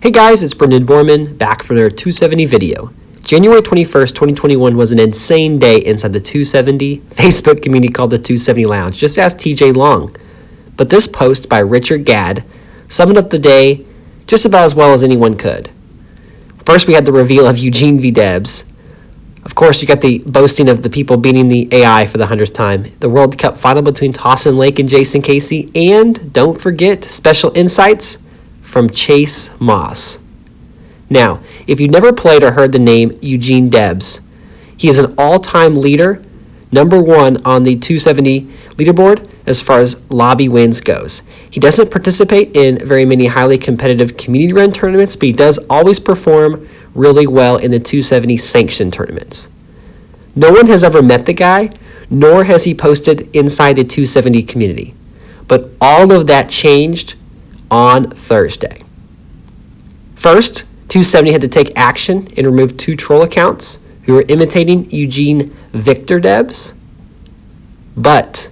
Hey guys, it's Brendan Borman, back for their 270 video. January 21st, 2021 was an insane day inside the 270 Facebook community called the 270 Lounge. Just ask TJ Long. But this post by Richard Gadd summed up the day just about as well as anyone could. First, we had the reveal of Eugene v. Debs. Of course, you got the boasting of the people beating the AI for the 100th time. The World Cup final between Dawson Lake and Jason Casey. And don't forget, special insights from Chase Moss. Now, if you've never played or heard the name Eugene Debs, he is an all-time leader, number one on the 270 leaderboard as far as lobby wins goes. He doesn't participate in very many highly competitive community-run tournaments, but he does always perform really well in the 270 sanctioned tournaments. No one has ever met the guy, nor has he posted inside the 270 community. But all of that changed on Thursday. First, 270 had to take action and remove 2 troll accounts who were imitating Eugene Victor Debs. But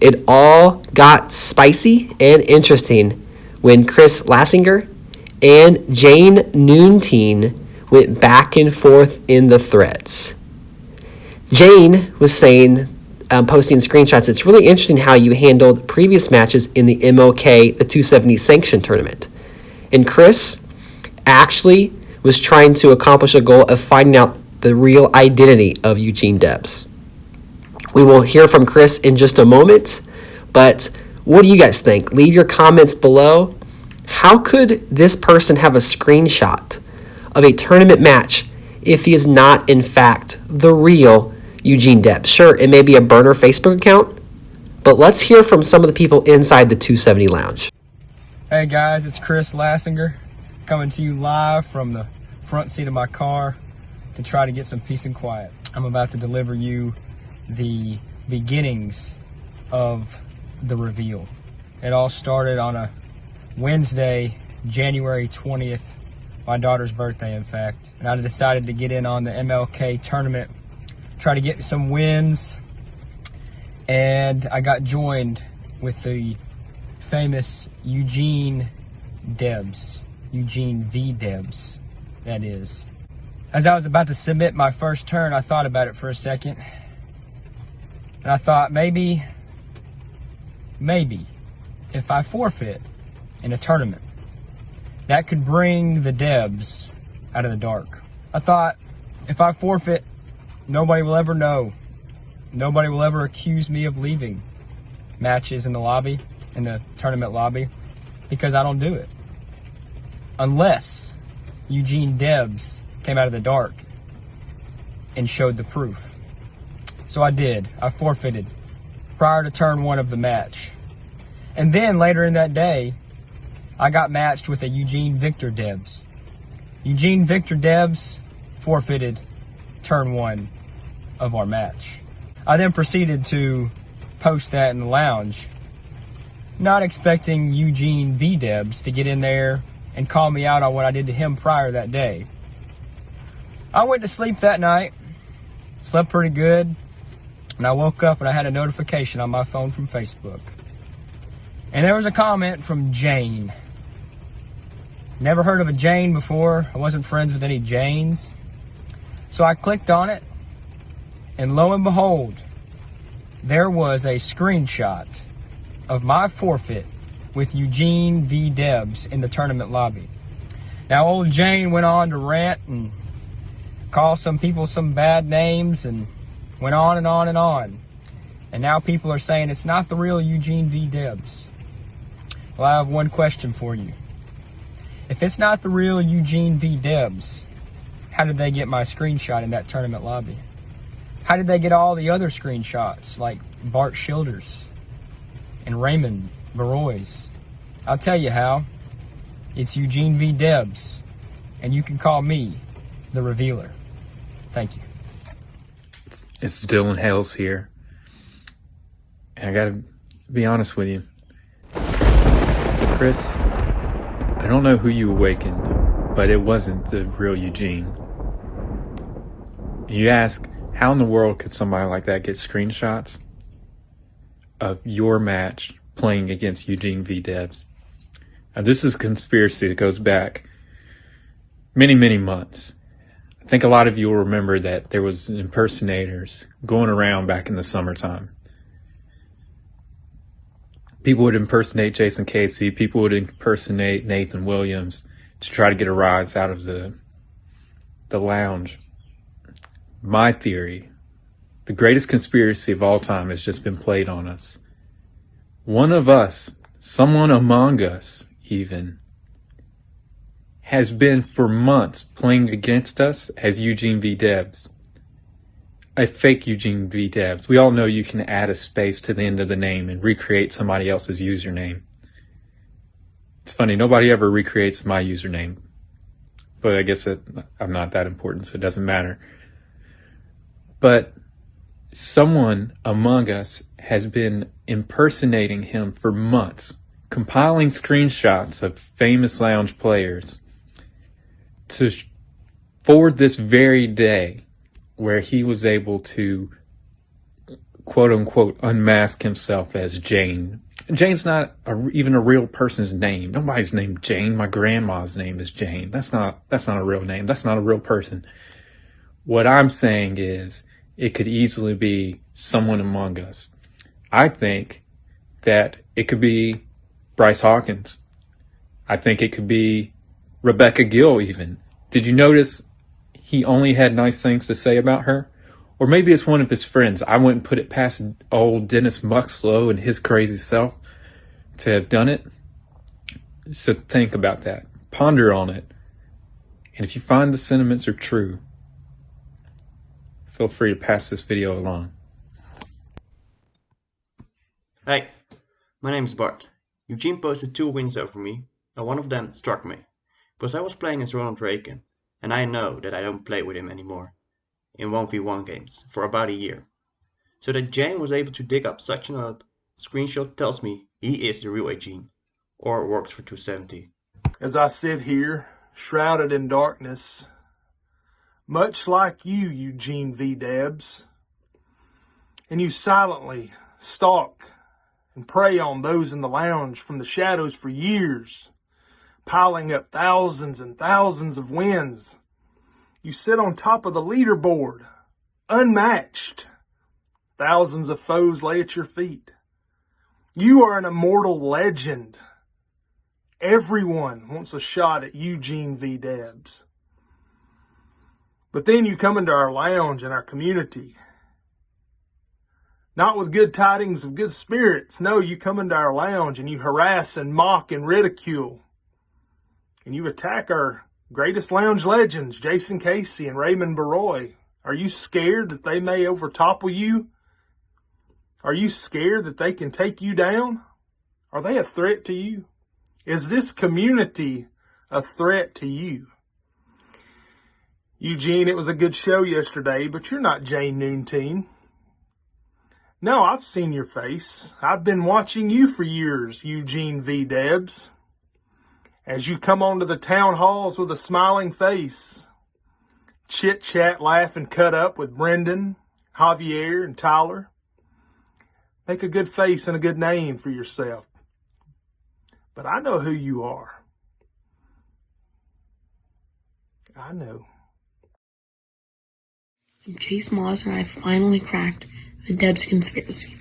it all got spicy and interesting when Chris Lassinger and Jane Noonteen went back and forth in the threads. Jane was saying, posting screenshots, it's really interesting how you handled previous matches in the MLK, the 270 sanction tournament. And Chris actually was trying to accomplish a goal of finding out the real identity of Eugene Debs. We will hear from Chris in just a moment, but what do you guys think? Leave your comments below. How could this person have a screenshot of a tournament match if he is not, in fact, the real Eugene Debs? Sure, it may be a burner Facebook account, but let's hear from some of the people inside the 270 Lounge. Hey guys, it's Chris Lassinger coming to you live from the front seat of my car to try to get some peace and quiet. I'm about to deliver you the beginnings of the reveal. It all started on a Wednesday, January 20th, my daughter's birthday, in fact, and I decided to get in on the MLK tournament, try to get some wins, and I got joined with the famous Eugene Debs, Eugene V. Debs, that is. As I was about to submit my first turn, I thought about it for a second, and I thought maybe if I forfeit in a tournament, that could bring the Debs out of the dark. I thought if I forfeit, nobody will ever know. Nobody will ever accuse me of leaving matches in the lobby, in the tournament lobby, because I don't do it. Unless Eugene Debs came out of the dark and showed the proof. So I did. I forfeited prior to turn 1 of the match. And then later in that day, I got matched with a Eugene Victor Debs. Eugene Victor Debs forfeited turn 1 of our match. I then proceeded to post that in the lounge, not expecting Eugene V. Debs to get in there and call me out on what I did to him prior that day. I went to sleep that night, slept pretty good, and I woke up and I had a notification on my phone from Facebook. And there was a comment from Jane. Never heard of a Jane before. I wasn't friends with any Janes. So I clicked on it, and lo and behold, there was a screenshot of my forfeit with Eugene V. Debs in the tournament lobby. Now, old Jane went on to rant and call some people some bad names and went on and on and on. And now people are saying it's not the real Eugene V. Debs. Well, I have one question for you. If it's not the real Eugene V. Debs, how did they get my screenshot in that tournament lobby? How did they get all the other screenshots like Bart Childers and Raymond Barois? I'll tell you how. It's Eugene V. Debs, and you can call me the revealer. Thank you. It's Dylan Hales here. And I gotta be honest with you. Chris, I don't know who you awakened, but it wasn't the real Eugene. You ask, how in the world could somebody like that get screenshots of your match playing against Eugene V. Debs? Now, this is a conspiracy that goes back many, many months. I think a lot of you will remember that there was impersonators going around back in the summertime. People would impersonate Jason Casey. People would impersonate Nathan Williams to try to get a rise out of the lounge. My theory, the greatest conspiracy of all time, has just been played on us. One of us, someone among us even, has been for months playing against us as Eugene v. Debs. A fake Eugene v. Debs. We all know you can add a space to the end of the name and recreate somebody else's username. It's funny, nobody ever recreates my username. But I guess I'm not that important, so it doesn't matter. But someone among us has been impersonating him for months, compiling screenshots of famous lounge players to forward this very day where he was able to, quote unquote, unmask himself as Jane. Jane's not even a real person's name. Nobody's named Jane. My grandma's name is Jane. That's not a real name. That's not a real person. What I'm saying is it could easily be someone among us. I think that it could be Bryce Hawkins. I think it could be Rebecca Gill even. Did you notice he only had nice things to say about her? Or maybe it's one of his friends. I wouldn't put it past old Dennis Muxlow and his crazy self to have done it. So think about that. Ponder on it. And if you find the sentiments are true, feel free to pass this video along. Hey, my name is Bart. Eugene posted 2 wins over me, and one of them struck me, because I was playing as Ronald Reagan, and I know that I don't play with him anymore, in 1v1 games, for about a year. So that Jane was able to dig up such an odd screenshot tells me he is the real Eugene, or works for 270. As I sit here, shrouded in darkness, much like you, Eugene v. Debs, and you silently stalk and prey on those in the lounge from the shadows for years, piling up thousands and thousands of wins. You sit on top of the leaderboard, unmatched. Thousands of foes lay at your feet. You are an immortal legend. Everyone wants a shot at Eugene v. Debs. But then you come into our lounge and our community, not with good tidings of good spirits. No, you come into our lounge and you harass and mock and ridicule. And you attack our greatest lounge legends, Jason Casey and Raymond Baroy. Are you scared that they may overtopple you? Are you scared that they can take you down? Are they a threat to you? Is this community a threat to you? Eugene, it was a good show yesterday, but you're not Jane Noontine. No, I've seen your face. I've been watching you for years, Eugene v. Debs. As you come onto the town halls with a smiling face, chit-chat, laugh, and cut up with Brendan, Javier, and Tyler. Make a good face and a good name for yourself. But I know who you are. I know. Chase Moss and I finally cracked the Debs conspiracy.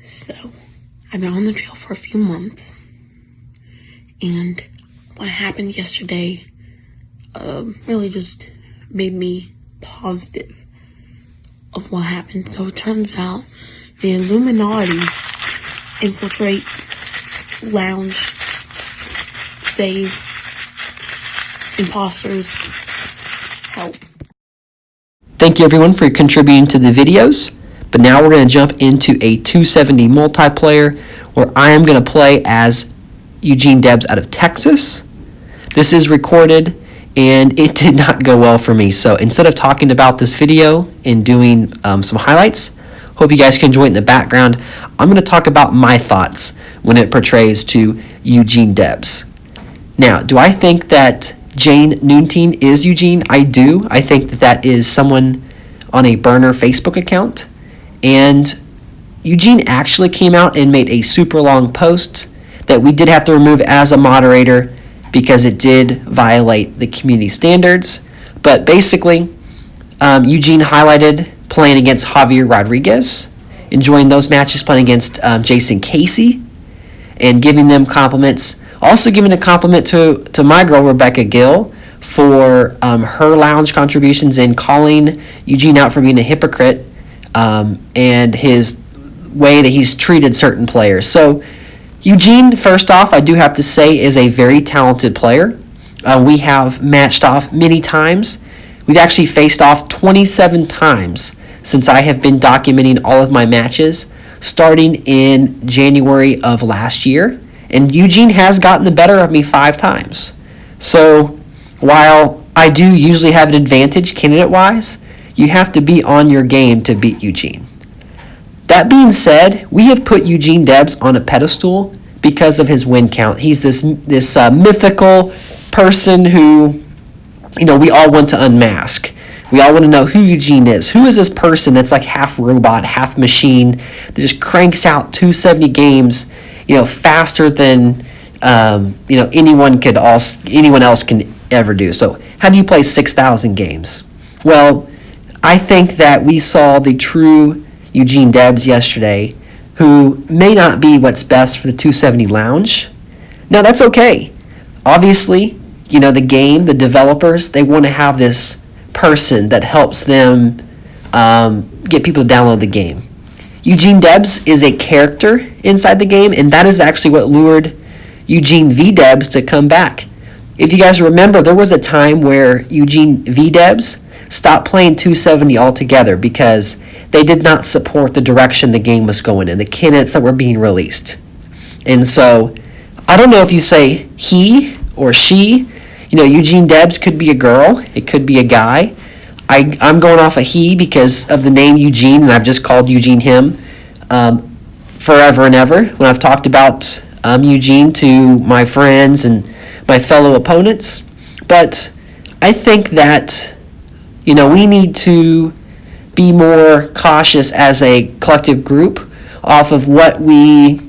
So, I've been on the trail for a few months, and what happened yesterday really just made me positive of what happened. So it turns out the Illuminati infiltrate lounge, save imposters, help. Thank you everyone for contributing to the videos, but now we're going to jump into a 270 multiplayer where I am going to play as Eugene Debs out of Texas. This is recorded and it did not go well for me, so instead of talking about this video and doing some highlights, hope you guys can enjoy it in the background, I'm going to talk about my thoughts when it portrays to Eugene Debs. Now, do I think that Jane Noontine is Eugene? I do. I think that that is someone on a burner Facebook account. And Eugene actually came out and made a super long post that we did have to remove as a moderator because it did violate the community standards. But basically, Eugene highlighted playing against Javier Rodriguez, enjoying those matches, playing against Jason Casey, and giving them compliments. Also giving a compliment to my girl, Rebecca Gill, for her lounge contributions and calling Eugene out for being a hypocrite and his way that he's treated certain players. So Eugene, first off, I do have to say, is a very talented player. We have matched off many times. We've actually faced off 27 times since I have been documenting all of my matches, starting in January of last year. And Eugene has gotten the better of me 5 times. So while I do usually have an advantage candidate-wise, you have to be on your game to beat Eugene. That being said, we have put Eugene Debs on a pedestal because of his win count. He's this mythical person who, we all want to unmask. We all want to know who Eugene is. Who is this person that's like half robot, half machine, that just cranks out 270 games, faster than anyone else can ever do. So how do you play 6,000 games? Well, I think that we saw the true Eugene Debs yesterday, who may not be what's best for the 270 lounge. Now, that's okay. Obviously, the game, the developers, they want to have this person that helps them get people to download the game. Eugene Debs is a character inside the game, and that is actually what lured Eugene V. Debs to come back. If you guys remember, there was a time where Eugene V. Debs stopped playing 270 altogether because they did not support the direction the game was going in, the candidates that were being released. And so, I don't know if you say he or she. Eugene Debs could be a girl. It could be a guy. I'm going off a he because of the name Eugene, and I've just called Eugene him forever and ever. When I've talked about Eugene to my friends and my fellow opponents. But I think that, we need to be more cautious as a collective group off of what we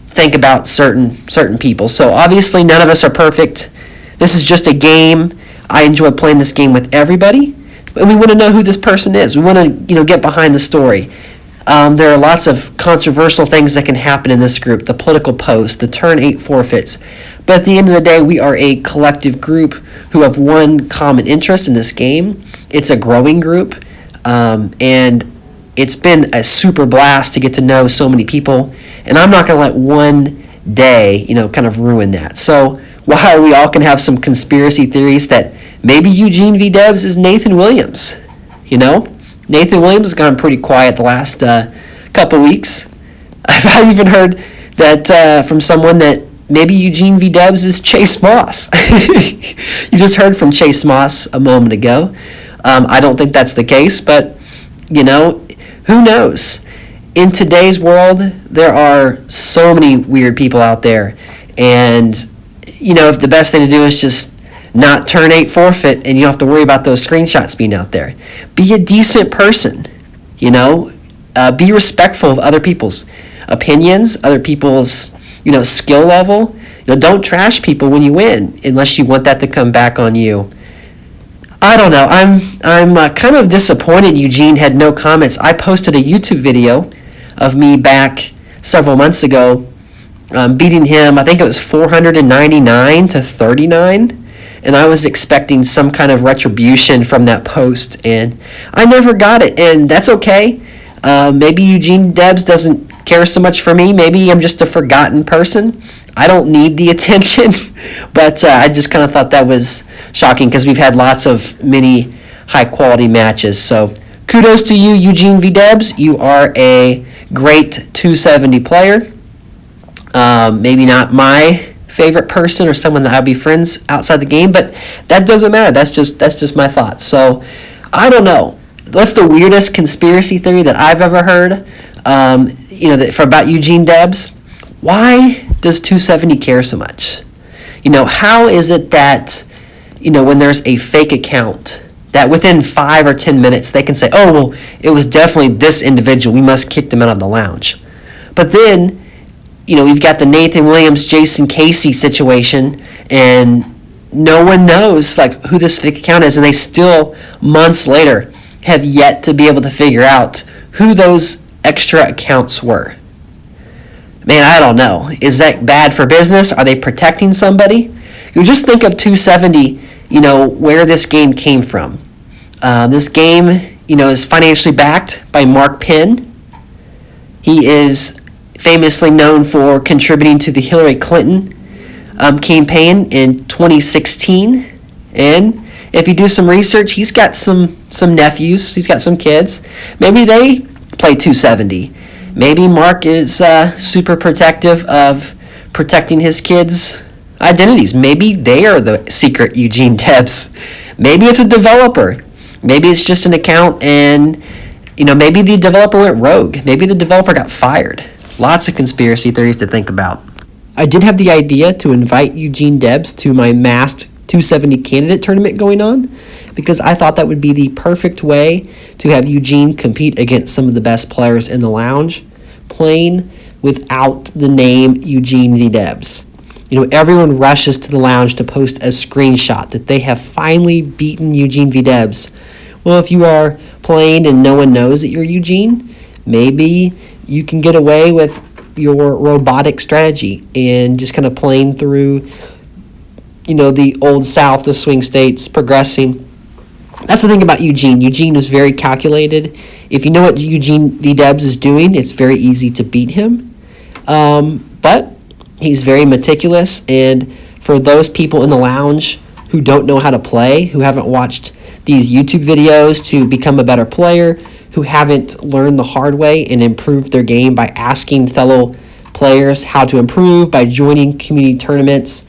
think about certain people. So obviously none of us are perfect. This is just a game. I enjoy playing this game with everybody, and we want to know who this person is. We want to get behind the story. There are lots of controversial things that can happen in this group, the political post, the turn 8 forfeits. But at the end of the day, we are a collective group who have one common interest in this game. It's a growing group, and it's been a super blast to get to know so many people, and I'm not going to let one day, kind of ruin that. So while we all can have some conspiracy theories that maybe Eugene V. Debs is Nathan Williams, Nathan Williams has gone pretty quiet the last couple weeks. I've even heard that from someone that maybe Eugene V. Debs is Chase Moss. You just heard from Chase Moss a moment ago. I don't think that's the case, but, who knows? In today's world, there are so many weird people out there, and, if the best thing to do is just not turn 8 forfeit, and you don't have to worry about those screenshots being out there. Be a decent person, be respectful of other people's opinions, other people's, skill level. Don't trash people when you win unless you want that to come back on you. I don't know. I'm kind of disappointed Eugene had no comments. I posted a YouTube video of me back several months ago beating him. I think it was 499 to 39. And I was expecting some kind of retribution from that post, and I never got it, and that's okay. Maybe Eugene Debs doesn't care so much for me. Maybe I'm just a forgotten person. I don't need the attention, but I just kind of thought that was shocking because we've had lots of many high-quality matches. So kudos to you, Eugene V. Debs. You are a great 270 player. Maybe not my favorite person or someone that I'd be friends outside the game, but that doesn't matter. That's just my thoughts. So I don't know. What's the weirdest conspiracy theory that I've ever heard? About Eugene Debs. Why does 270 care so much? How is it that when there's a fake account that within 5 or 10 minutes they can say, oh well, it was definitely this individual. We must kick them out of the lounge. But then we've got the Nathan Williams, Jason Casey situation, and no one knows like who this fake account is, and they still months later have yet to be able to figure out who those extra accounts were. Man, I don't know. Is that bad for business? Are they protecting somebody? You just think of 270, where this game came from. This game, is financially backed by Mark Penn. He is famously known for contributing to the Hillary Clinton campaign in 2016. And if you do some research, he's got some nephews. He's got some kids. Maybe they play 270. Maybe Mark is super protective of protecting his kids' identities. Maybe they are the secret Eugene Debs. Maybe it's a developer. Maybe it's just an account, and maybe the developer went rogue. Maybe the developer got fired. Lots of conspiracy theories to think about. I did have the idea to invite Eugene Debs to my masked 270 candidate tournament going on, because I thought that would be the perfect way to have Eugene compete against some of the best players in the lounge, playing without the name Eugene V. Debs. Everyone rushes to the lounge to post a screenshot that they have finally beaten Eugene V. Debs. Well, if you are playing and no one knows that you're Eugene, maybe you can get away with your robotic strategy and just kind of playing through, the old South, the swing states, progressing. That's the thing about Eugene. Eugene is very calculated. If you know what Eugene V. Debs is doing, it's very easy to beat him. But he's very meticulous, and for those people in the lounge who don't know how to play, who haven't watched these YouTube videos to become a better player, who haven't learned the hard way and improved their game by asking fellow players how to improve, by joining community tournaments,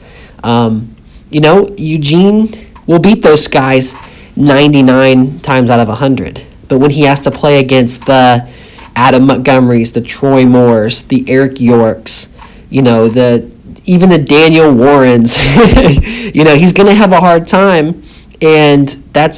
Eugene will beat those guys 99 times out of 100. But when he has to play against the Adam Montgomerys, the Troy Moores, the Eric Yorks, even the Daniel Warrens, he's going to have a hard time, and that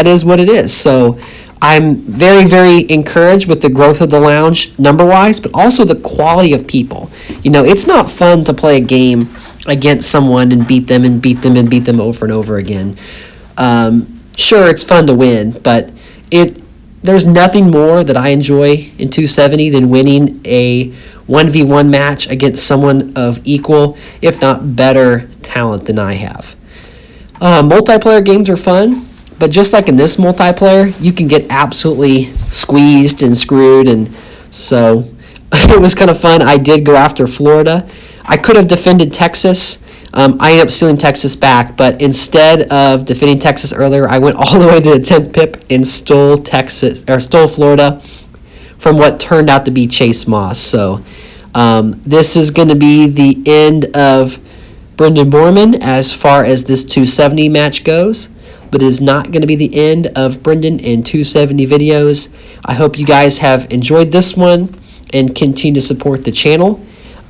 is what it is. So I'm very, very encouraged with the growth of the lounge number-wise, but also the quality of people. It's not fun to play a game against someone and beat them and beat them and beat them over and over again. Sure, it's fun to win, but there's nothing more that I enjoy in 270 than winning a 1v1 match against someone of equal, if not better, talent than I have. Multiplayer games are fun, but just like in this multiplayer, you can get absolutely squeezed and screwed, and so it was kind of fun. I did go after Florida. I could have defended Texas. I ended up stealing Texas back, but instead of defending Texas earlier, I went all the way to the 10th pip and stole Florida from what turned out to be Chase Moss. So this is going to be the end of Brendan Borman as far as this 270 match goes, but it is not going to be the end of Brendan in 270 videos. I hope you guys have enjoyed this one and continue to support the channel.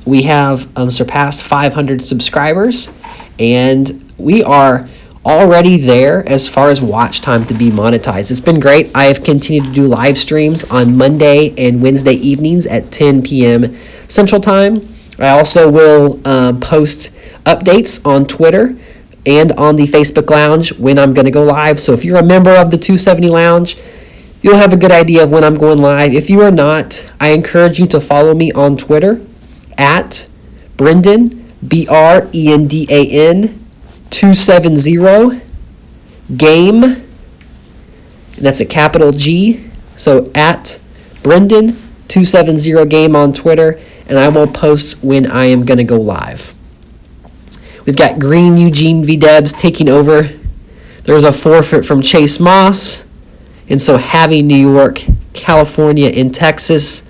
We have surpassed 500 subscribers, and we are already there as far as watch time to be monetized. It's been great. I have continued to do live streams on Monday and Wednesday evenings at 10 p.m. Central Time. I also will post updates on Twitter and on the Facebook Lounge when I'm going to go live. So if you're a member of the 270 Lounge, you'll have a good idea of when I'm going live. If you are not, I encourage you to follow me on Twitter at Brendan, BRENDAN 270 game, and that's a capital G. So at Brendan 270 game on Twitter, and I will post when I am going to go live. We've got Green Eugene V. Debs taking over. There's a forfeit from Chase Moss, and so having New York, California, and Texas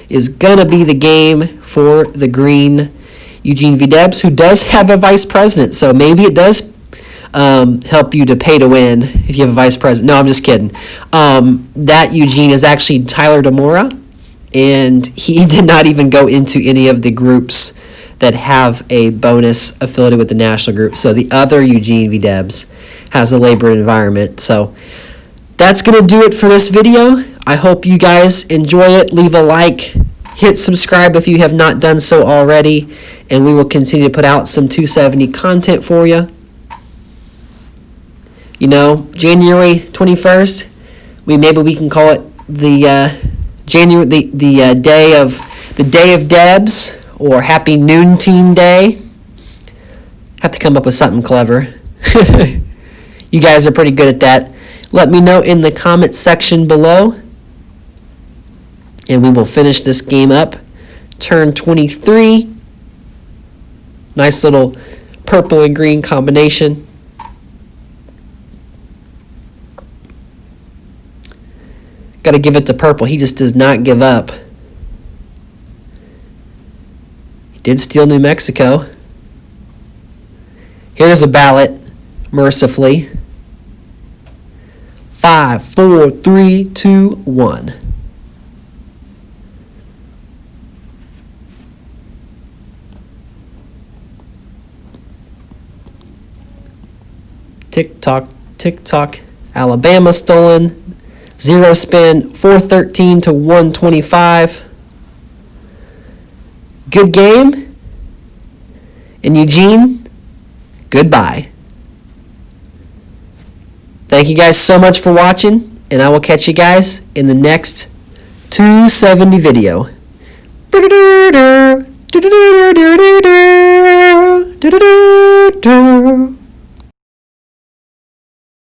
is going to be the game for the Green Eugene V. Debs, who does have a vice president. So maybe it does help you to pay to win if you have a vice president. No, I'm just kidding. That Eugene is actually Tyler DeMora, and he did not even go into any of the groups that have a bonus affiliated with the national group. So the other Eugene V. Debs has a labor environment. So that's going to do it for this video. I hope you guys enjoy it. Leave a like, Hit subscribe if you have not done so already, and we will continue to put out some 270 content for you. You know, January 21st, maybe we can call it the day of Debs, or Happy Noontine Day. Have to come up with something clever. You guys are pretty good at that. Let me know in the comment section below, and we will finish this game up. Turn 23. Nice little purple and green combination. Got to give it to purple. He just does not give up. He did steal New Mexico. Here's a ballot, mercifully. 5, 4, 3, 2, 1. Tick tock, tick tock. Alabama stolen. 0 spin, 413 to 125. Good game. And Eugene, goodbye. Thank you guys so much for watching, and I will catch you guys in the next 270 video.